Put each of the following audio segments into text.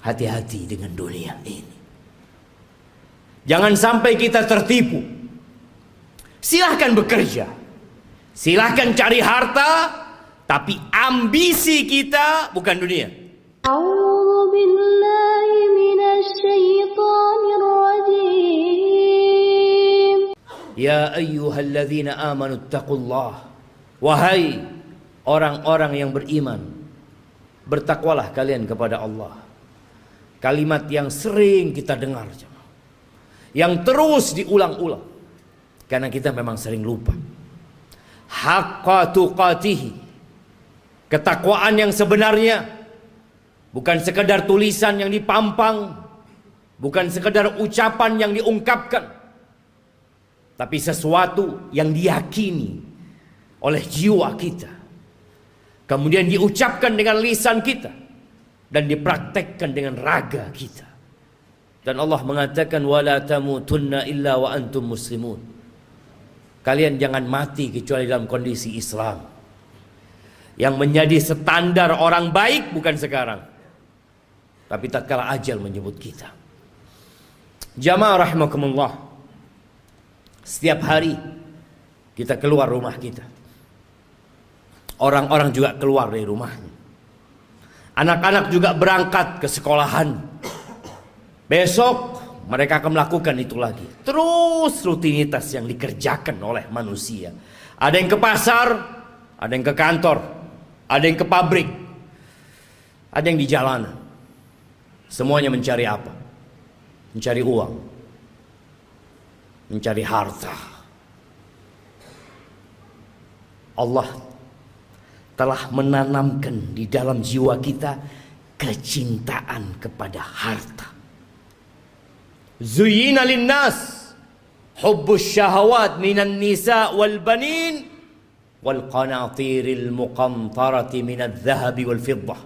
Hati-hati dengan dunia ini. Jangan sampai kita tertipu. Silahkan bekerja, silahkan cari harta, tapi ambisi kita bukan dunia. A'udzu billahi minasy syaithanir rajim. Ya ayyuhalladzina amanu taqullah. Wahai orang-orang yang beriman, bertakwalah kalian kepada Allah. Kalimat yang sering kita dengar, yang terus diulang-ulang, karena kita memang sering lupa. Haqqa tuqatihi, ketakwaan yang sebenarnya, bukan sekedar tulisan yang dipampang, bukan sekedar ucapan yang diungkapkan, tapi sesuatu yang diyakini oleh jiwa kita, kemudian diucapkan dengan lisan kita, dan dipraktekkan dengan raga kita. Dan Allah mengatakan, wala tamutunna illa wa antum muslimun. Kalian jangan mati kecuali dalam kondisi Islam. Yang menjadi standar orang baik bukan sekarang, tapi tatkala ajal menyebut kita. Jamaah rahimakumullah, setiap hari kita keluar rumah kita, orang-orang juga keluar dari rumahnya. Anak-anak juga berangkat ke sekolahan. Besok mereka akan melakukan itu lagi. Terus rutinitas yang dikerjakan oleh manusia. Ada yang ke pasar, ada yang ke kantor, ada yang ke pabrik, ada yang di jalanan. Semuanya mencari apa? Mencari uang, mencari harta. Allah telah menanamkan di dalam jiwa kita kecintaan kepada harta. Zuyyina linnas hubbus syahawat minan nisa wal banin wal qanatiril muqantarati minadh dhahabi wal fiddah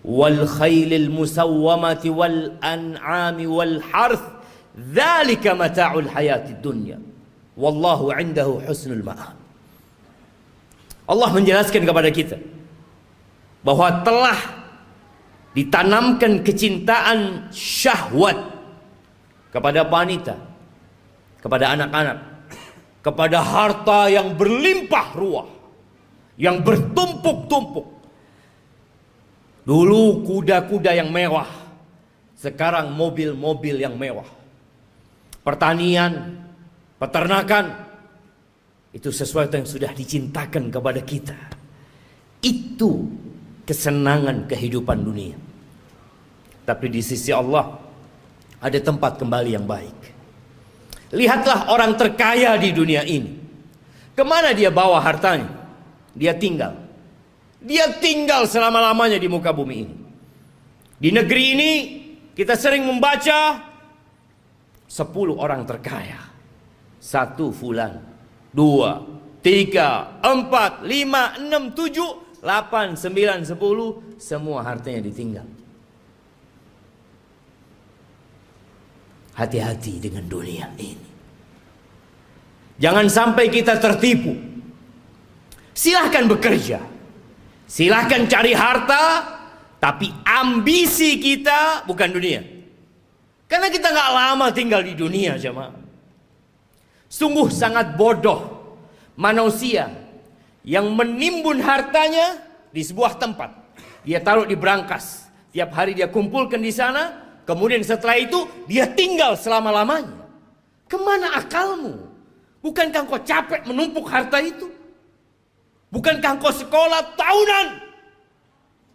wal khaylil musawwamati wal an'ami wal harth dzalika mata'ul hayatid dunya wallahu 'indahu husnul ma'ab. Allah menjelaskan kepada kita bahwa telah ditanamkan kecintaan syahwat kepada wanita, kepada anak-anak, kepada harta yang berlimpah ruah, yang bertumpuk-tumpuk. Dulu kuda-kuda yang mewah, sekarang mobil-mobil yang mewah. Pertanian, peternakan, itu sesuatu yang sudah dicintakan kepada kita. Itu kesenangan kehidupan dunia. Tapi di sisi Allah ada tempat kembali yang baik. Lihatlah orang terkaya di dunia ini. Kemana dia bawa hartanya? Dia tinggal. Dia tinggal selama-lamanya di muka bumi ini. Di negeri ini kita sering membaca 10 orang terkaya. 1 fulan, 2, 3, 4, 5, 6, 7, 8, 9, 10, semua hartanya ditinggal. Hati-hati dengan dunia ini. Jangan sampai kita tertipu. Silahkan bekerja, silahkan cari harta, tapi ambisi kita bukan dunia. Karena kita gak lama tinggal di dunia, jemaah. Sungguh sangat bodoh manusia yang menimbun hartanya di sebuah tempat. Dia taruh di brankas. Tiap hari dia kumpulkan di sana. Kemudian setelah itu dia tinggal selama-lamanya. Kemana akalmu? Bukankah kau capek menumpuk harta itu? Bukankah kau sekolah tahunan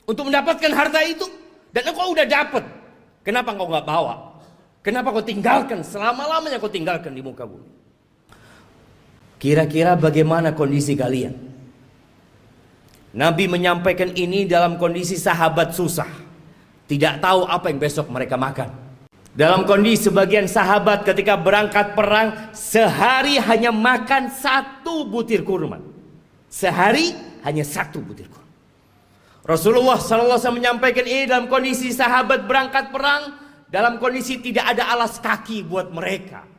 untuk mendapatkan harta itu? Dan engkau udah dapat. Kenapa kau gak bawa? Kenapa kau tinggalkan? Selama-lamanya kau tinggalkan di muka bumi. Kira-kira bagaimana kondisi kalian? Nabi menyampaikan ini dalam kondisi sahabat susah, tidak tahu apa yang besok mereka makan. Dalam kondisi sebagian sahabat ketika berangkat perang, sehari hanya makan 1 butir kurma. Sehari hanya 1 butir kurma. Rasulullah SAW menyampaikan ini dalam kondisi sahabat berangkat perang, dalam kondisi tidak ada alas kaki buat mereka.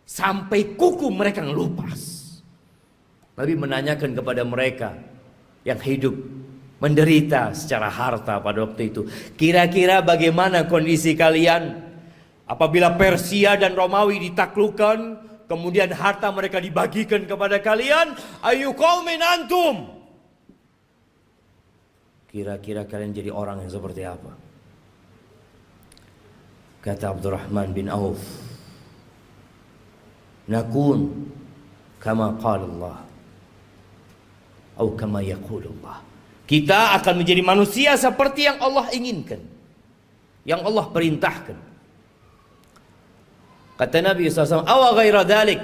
Sampai kuku mereka ngelupas. Nabi menanyakan kepada mereka yang hidup menderita secara harta pada waktu itu. Kira-kira bagaimana kondisi kalian apabila Persia dan Romawi ditaklukkan, kemudian harta mereka dibagikan kepada kalian? Ayu qaumin antum? Kira-kira kalian jadi orang yang seperti apa? Kata Abdurrahman bin Auf, nakun kama qala Allah atau kama yaqul Allah. Kita akan menjadi manusia seperti yang Allah inginkan, yang Allah perintahkan. Kata Nabi SAW, awa ghaira dhalik.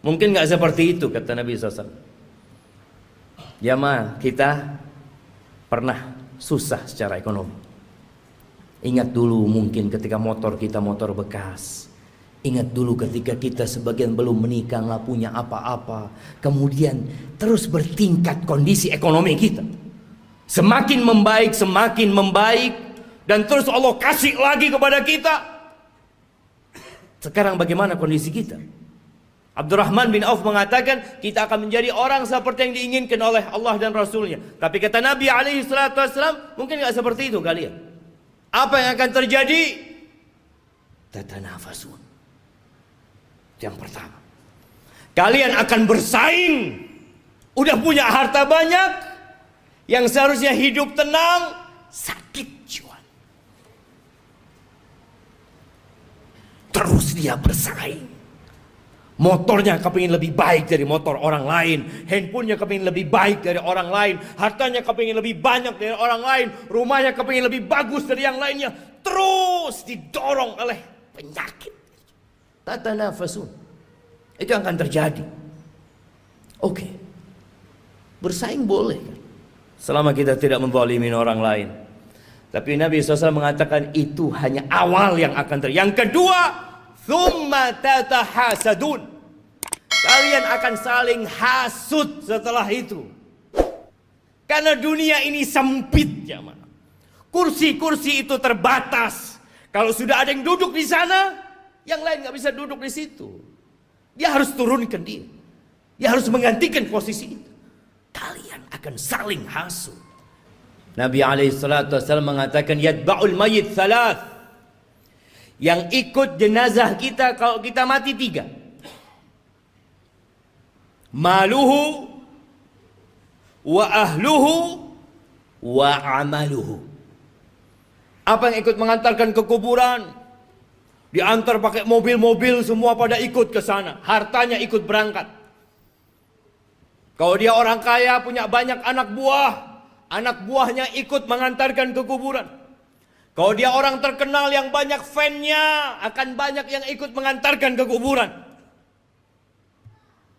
Mungkin gak seperti itu, kata Nabi SAW. Jamaah, kita pernah susah secara ekonomi. Ingat dulu mungkin ketika motor kita motor bekas. Ingat dulu ketika kita sebagian belum menikah, nggak punya apa-apa. Kemudian terus bertingkat kondisi ekonomi kita. Semakin membaik. Dan terus Allah kasih lagi kepada kita. Sekarang bagaimana kondisi kita? Abdurrahman bin Auf mengatakan kita akan menjadi orang seperti yang diinginkan oleh Allah dan Rasulnya. Tapi kata Nabi SAW, mungkin nggak seperti itu kalian. Apa yang akan terjadi? Tatanafasun. Yang pertama, kalian akan bersaing. Udah punya harta banyak, yang seharusnya hidup tenang, sakit jiwa. Terus dia bersaing. Motornya kepingin lebih baik dari motor orang lain, handphonenya kepingin lebih baik dari orang lain, hartanya kepingin lebih banyak dari orang lain, rumahnya kepingin lebih bagus dari yang lainnya. Terus didorong oleh penyakit. Tatanafasun. Itu yang akan terjadi. Oke. Bersaing boleh, selama kita tidak menzalimi orang lain. Tapi Nabi SAW mengatakan itu hanya awal yang akan terjadi. Yang kedua, thumma tatahasadun. Kalian akan saling hasud setelah itu. Karena dunia ini sempit, jamaah. Kursi-kursi itu terbatas. Kalau sudah ada yang duduk di sana, yang lain nggak bisa duduk di situ. Dia harus turunkan dia. Dia harus menggantikan posisi itu. Kalian akan saling hasud. Nabi SAW mengatakan yatba'ul mayyit thalath. Yang ikut jenazah kita kalau kita mati 3. Maluhu wa ahluhu wa amaluhu. Apa yang ikut mengantarkan ke kuburan? Diantar pakai mobil-mobil, semua pada ikut ke sana. Hartanya ikut berangkat. Kalau dia orang kaya, punya banyak anak buah, anak buahnya ikut mengantarkan ke kuburan. Kalau dia orang terkenal yang banyak fan-nya, akan banyak yang ikut mengantarkan ke kuburan.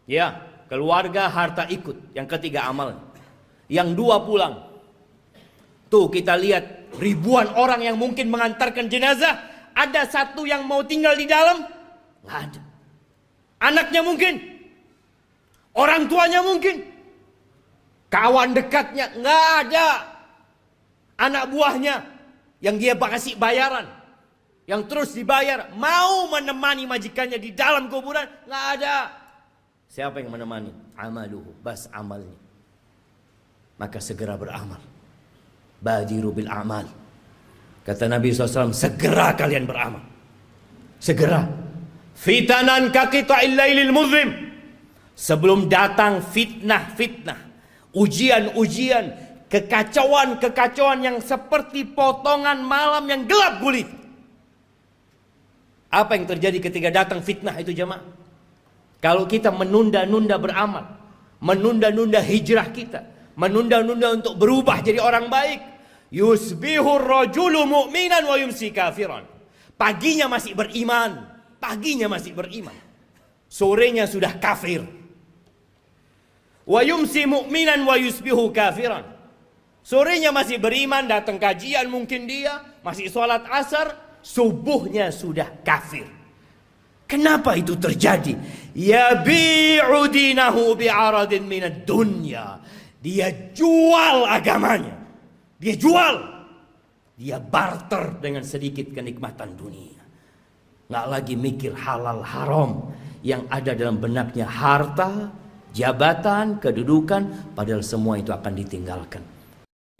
Ya, keluarga, harta ikut. Yang ketiga amal. Yang 2 pulang. Tuh kita lihat ribuan orang yang mungkin mengantarkan jenazah. Ada 1 yang mau tinggal di dalam? Nggak ada. Anaknya mungkin. Orang tuanya mungkin. Kawan dekatnya? Nggak ada. Anak buahnya yang dia kasih bayaran, yang terus dibayar, mau menemani majikannya di dalam kuburan? Nggak ada. Siapa yang menemani? Amaluhu, bas amalnya. Maka segera beramal. Badiru bil amal. Kata Nabi SAW, segera kalian beramal. Segera. Fitanan kaqita'il lailil muzlim. Sebelum datang fitnah-fitnah, ujian-ujian, kekacauan-kekacauan yang seperti potongan malam yang gelap gulita. Apa yang terjadi ketika datang fitnah itu, jemaah? Kalau kita menunda-nunda beramal, menunda-nunda hijrah kita, menunda-nunda untuk berubah jadi orang baik, yusbihur rajulu mu'minan wa yumsi kafiran. Paginya masih beriman, sorenya sudah kafir. Wa yumsi mu'minan wa yusbihu kafiran. Sorenya masih beriman, datang kajian mungkin dia, masih sholat asar, subuhnya sudah kafir. Kenapa itu terjadi? Yabi'u dinahu bi'aradin minad dunya. Dia jual agamanya. Dia jual. Dia barter dengan sedikit kenikmatan dunia. Nggak lagi mikir halal haram. Yang ada dalam benaknya harta, jabatan, kedudukan, padahal semua itu akan ditinggalkan.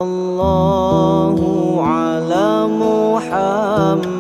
Allahu ala Muhammad.